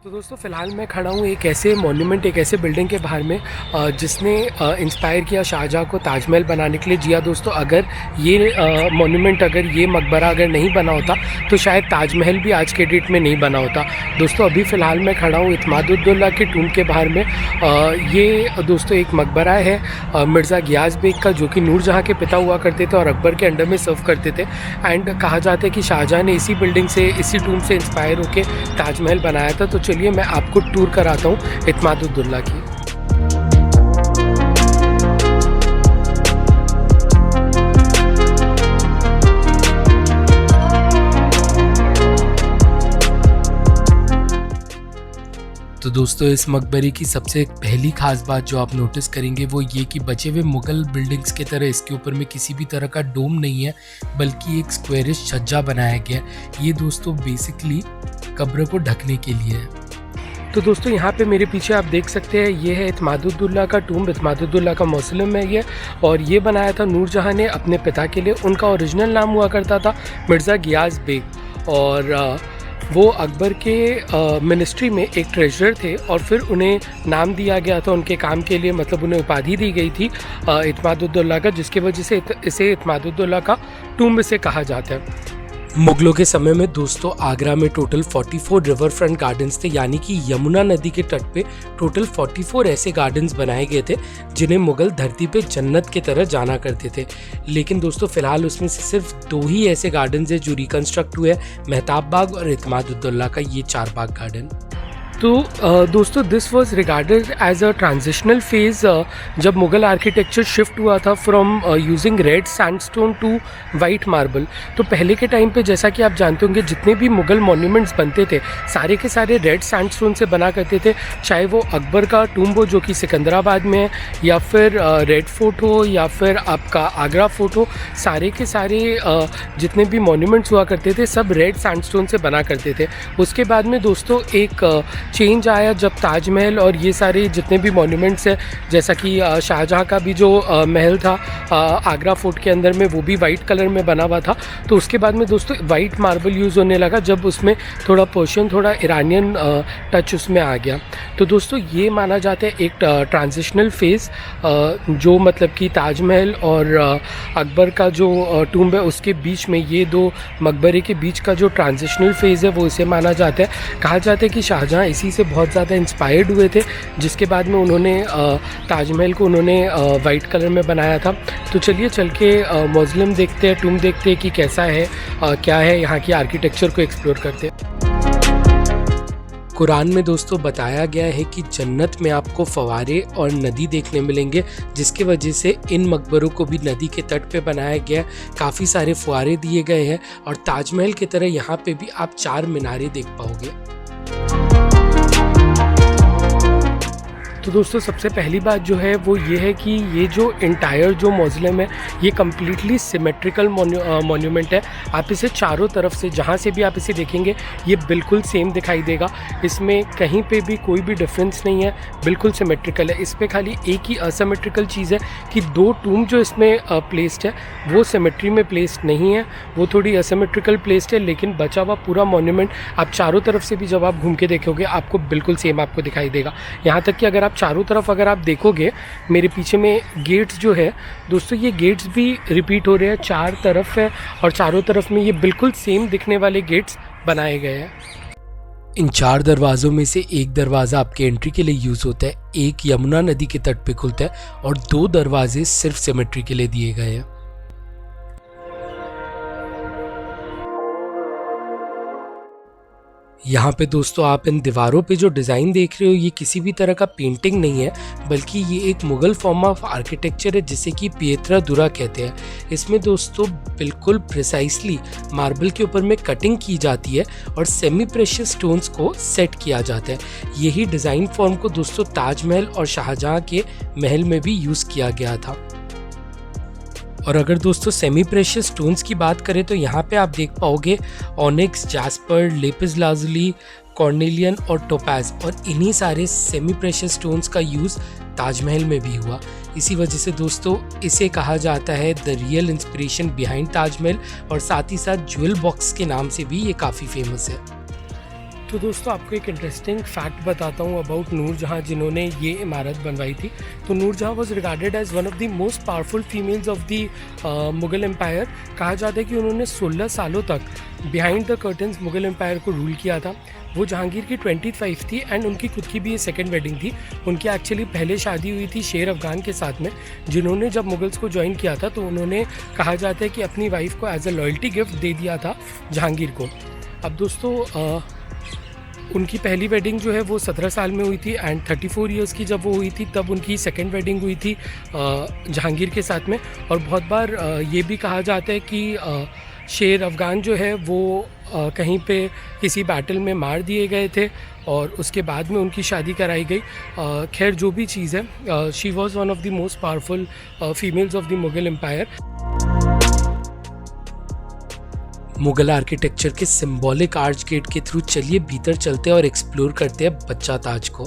तो दोस्तों फ़िलहाल मैं खड़ा हूँ एक ऐसे मॉन्यूमेंट, एक ऐसे बिल्डिंग के बाहर में जिसने इंस्पायर किया शाहजहाँ को ताजमहल बनाने के लिए। जी हाँ दोस्तों, अगर ये मॉन्यूमेंट, अगर ये मकबरा अगर नहीं बना होता तो शायद ताजमहल भी आज के डेट में नहीं बना होता। दोस्तों अभी फ़िलहाल मैं खड़ा हूँ इत्मादुद्दौला के टूम के बाहर में। ये दोस्तों एक मकबरा है मिर्ज़ा गियास बेग का, जो कि नूरजहाँ के पिता हुआ करते थे और अकबर के अंडर में सर्व करते थे। एंड कहा जाता है कि शाहजहाँ ने इसी बिल्डिंग से, इसी टूम से इंस्पायर होकर ताजमहल बनाया था। तो चलिए मैं आपको टूर कराता हूँ इत्मादुद्दौला की। तो दोस्तों इस मकबरे की सबसे पहली खास बात जो आप नोटिस करेंगे वो ये कि बचे हुए मुग़ल बिल्डिंग्स की तरह इसके ऊपर में किसी भी तरह का डोम नहीं है, बल्कि एक स्क्वायरिश छज्जा बनाया गया है। ये दोस्तों बेसिकली कब्र को ढकने के लिए है। तो दोस्तों यहाँ पे मेरे पीछे आप देख सकते हैं, ये है इत्मादुद्दौला का टूम, इत्मादुद्दौला का मौसलम है ये। और ये बनाया था नूरजहाँ ने अपने पिता के लिए। उनका ओरिजिनल नाम हुआ करता था मिर्ज़ा गियास बेग, और वो अकबर के मिनिस्ट्री में एक ट्रेजरर थे। और फिर उन्हें नाम दिया गया था उनके काम के लिए, मतलब उन्हें उपाधि दी गई थी इत्मादुद्दौला का, जिसकी वजह से इसे इत्मादुद्दौला का टूम इसे कहा जाता है। मुग़लों के समय में दोस्तों आगरा में टोटल 44 रिवर फ्रंट गार्डन्स थे, यानी कि यमुना नदी के तट पे टोटल 44 ऐसे गार्डन्स बनाए गए थे जिन्हें मुग़ल धरती पे जन्नत की तरह जाना करते थे। लेकिन दोस्तों फ़िलहाल उसमें से सिर्फ 2 ही ऐसे गार्डन्स हैं जो रिकन्स्ट्रक्ट हुए हैं, मेहताब बाग और इत्मादुद्दौला का ये 4 बाग गार्डन। तो दोस्तों this was regarded as a transitional phase जब मुग़ल आर्किटेक्चर शिफ्ट हुआ था from using red sandstone to white marble. तो पहले के टाइम पे जैसा कि आप जानते होंगे जितने भी मुग़ल मॉन्यूमेंट्स बनते थे सारे के सारे रेड सैंडस्टोन से बना करते थे, चाहे वो अकबर का टूम हो जो कि सिकंदराबाद में है, या फिर रेड फोर्ट हो, या फिर आपका आगरा फोर्ट हो। सारे के सारे जितने भी मॉन्यूमेंट्स हुआ करते थे सब रेड सैंडस्टोन से बना करते थे। उसके बाद में दोस्तों एक चेंज आया जब ताजमहल और ये सारे जितने भी मॉन्यूमेंट्स हैं, जैसा कि शाहजहाँ का भी जो महल था आगरा फोर्ट के अंदर में, वो भी वाइट कलर में बना हुआ था। तो उसके बाद में दोस्तों वाइट मार्बल यूज़ होने लगा जब उसमें थोड़ा पर्शियन, थोड़ा ईरानियन टच उसमें आ गया। तो दोस्तों ये माना जाता है एक ट्रांजिशनल फेज़, जो मतलब कि ताजमहल और अकबर का जो टूम्ब है उसके बीच में, ये 2 मकबरे के बीच का जो ट्रांजिशनल फेज़ है वो इसे माना जाता है। कहा जाता है कि शाहजहाँ इसी से बहुत ज़्यादा इंस्पायर्ड हुए थे, जिसके बाद में उन्होंने ताजमहल को उन्होंने वाइट कलर में बनाया था। तो चलिए चल के मौज़लम देखते हैं, टूम देखते हैं कि कैसा है, क्या है, यहाँ की आर्किटेक्चर को एक्सप्लोर करते हैं। कुरान में दोस्तों बताया गया है कि जन्नत में आपको फवारे और नदी देखने मिलेंगे, जिसकी वजह से इन मकबरों को भी नदी के तट पे बनाया गया है। काफ़ी सारे फुआरे दिए गए हैं और ताजमहल की तरह यहाँ पे भी आप 4 मीनारें देख पाओगे। तो दोस्तों सबसे पहली बात जो है वो ये है कि ये जो इंटायर जो मौज़लम है ये कम्प्लीटली सिमेट्रिकल मॉन्यूमेंट है। आप इसे चारों तरफ से जहाँ से भी आप इसे देखेंगे ये बिल्कुल सेम दिखाई देगा, इसमें कहीं पे भी कोई भी डिफरेंस नहीं है, बिल्कुल सिमेट्रिकल है। इस पर खाली एक ही असिमेट्रिकल चीज़ है कि 2 टूम जो इसमें प्लेस्ड है वो सिमेट्री में प्लेस्ड नहीं है, वो थोड़ी असिमेट्रिकल प्लेस्ड है। लेकिन बचा हुआ पूरा मॉन्यूमेंट आप चारों तरफ से भी जब आप घूम के देखोगे आपको बिल्कुल सेम आपको दिखाई देगा। यहाँ तक कि अगर आप चारों तरफ अगर आप देखोगे, मेरे पीछे में गेट्स जो है दोस्तों, ये गेट्स भी रिपीट हो रहे हैं, 4 तरफ है और चारों तरफ में ये बिल्कुल सेम दिखने वाले गेट्स बनाए गए हैं। इन 4 दरवाज़ों में से एक दरवाज़ा आपके एंट्री के लिए यूज़ होता है, एक यमुना नदी के तट पे खुलता है और 2 दरवाजे सिर्फ सिमेट्री के लिए दिए गए हैं। यहाँ पे दोस्तों आप इन दीवारों पे जो डिज़ाइन देख रहे हो ये किसी भी तरह का पेंटिंग नहीं है, बल्कि ये एक मुग़ल फॉर्म ऑफ आर्किटेक्चर है जिसे कि पिएत्रा दुरा कहते हैं। इसमें दोस्तों बिल्कुल प्रिसाइसली मार्बल के ऊपर में कटिंग की जाती है और सेमी प्रेशियस स्टोन्स को सेट किया जाता है। यही डिज़ाइन फॉर्म को दोस्तों ताजमहल और शाहजहाँ के महल में भी यूज़ किया गया था। और अगर दोस्तों सेमी प्रेशियस स्टोन्स की बात करें तो यहाँ पे आप देख पाओगे ऑनिक्स, जैस्पर, लेपिस लाजुली, कॉर्नेलियन और टोपाज, और इन्हीं सारे सेमी प्रेशियस स्टोन्स का यूज़ ताजमहल में भी हुआ। इसी वजह से दोस्तों इसे कहा जाता है the real inspiration behind Taj Mahal, और साथ ही साथ ज्वेल बॉक्स के नाम से भी ये काफ़ी फेमस है। तो दोस्तों आपको एक इंटरेस्टिंग फैक्ट बताता हूँ अबाउट नूरजहाँ, जिन्होंने ये इमारत बनवाई थी। तो Nur Jahan was regarded as one of the most powerful females of the Mughal empire. कहा जाता है कि उन्होंने 16 सालों तक behind the curtains Mughal empire को रूल किया था। वो जहांगीर की 20th वाइफ थी एंड उनकी खुद की भी ये सेकेंड वेडिंग थी। उनकी एक्चुअली पहले शादी हुई थी शेर अफ़गान के साथ में, जिन्होंने जब मुगल्स को ज्वाइन किया था तो उन्होंने कहा जाता है कि अपनी वाइफ को एज अ लॉयल्टी गिफ्ट दे दिया था जहांगीर को। अब दोस्तों उनकी पहली वेडिंग जो है वो 17 साल में हुई थी एंड 34 इयर्स की जब वो हुई थी तब उनकी सेकेंड वेडिंग हुई थी जहांगीर के साथ में। और बहुत बार ये भी कहा जाता है कि शेर अफ़गान जो है वो कहीं पे किसी बैटल में मार दिए गए थे और उसके बाद में उनकी शादी कराई गई। खैर जो भी चीज़ है, she was one of the most powerful females of the Mughal empire. Mughal architecture के सिंबॉलिक आर्च गेट के थ्रू चलिए भीतर चलते हैं और एक्सप्लोर करते हैं बच्चा ताज को।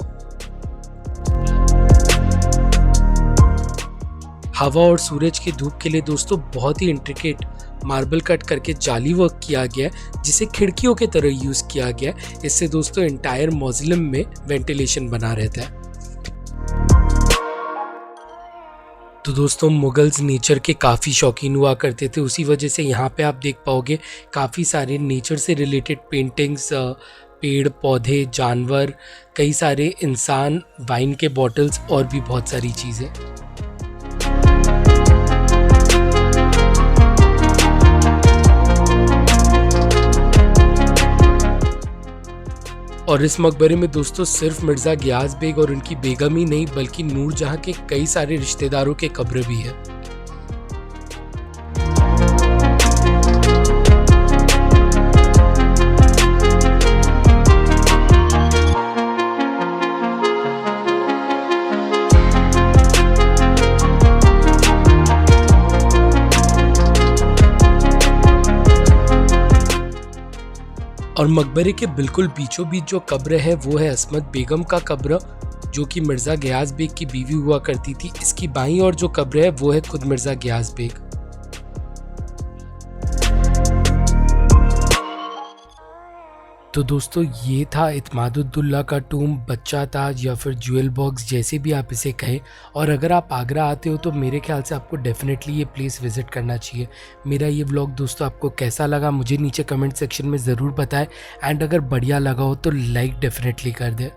हवा और सूरज की धूप के लिए दोस्तों बहुत ही इंट्रिकेट मार्बल कट करके जाली वर्क किया गया है, जिसे खिड़कियों के तरह यूज किया गया है। इससे दोस्तों इंटायर मॉज़िलम में वेंटिलेशन बना रहता है। तो दोस्तों मुगल्स नेचर के काफ़ी शौकीन हुआ करते थे, उसी वजह से यहाँ पे आप देख पाओगे काफ़ी सारे नेचर से रिलेटेड पेंटिंग्स, पेड़ पौधे, जानवर, कई सारे इंसान, वाइन के बॉटल्स और भी बहुत सारी चीज़ें। और इस मकबरे में दोस्तों सिर्फ मिर्ज़ा गियास बेग और उनकी बेगम ही नहीं बल्कि नूरजहाँ के कई सारे रिश्तेदारों के कब्र भी है। और मकबरे के बिल्कुल बीचों बीच जो कब्र है वो है असमत बेगम का कब्र, जो कि मिर्ज़ा गियास बेग की बीवी हुआ करती थी। इसकी बाईं ओर जो कब्र है वो है खुद मिर्ज़ा गियास बेग। तो दोस्तों ये था इत्मादुद्दौला का टूम, बच्चा ताज या फिर ज्वेल बॉक्स, जैसे भी आप इसे कहें। और अगर आप आगरा आते हो तो मेरे ख्याल से आपको डेफिनेटली ये प्लेस विज़िट करना चाहिए। मेरा ये व्लॉग दोस्तों आपको कैसा लगा मुझे नीचे कमेंट सेक्शन में ज़रूर बताएं एंड अगर बढ़िया लगा हो तो लाइक डेफिनेटली कर दें।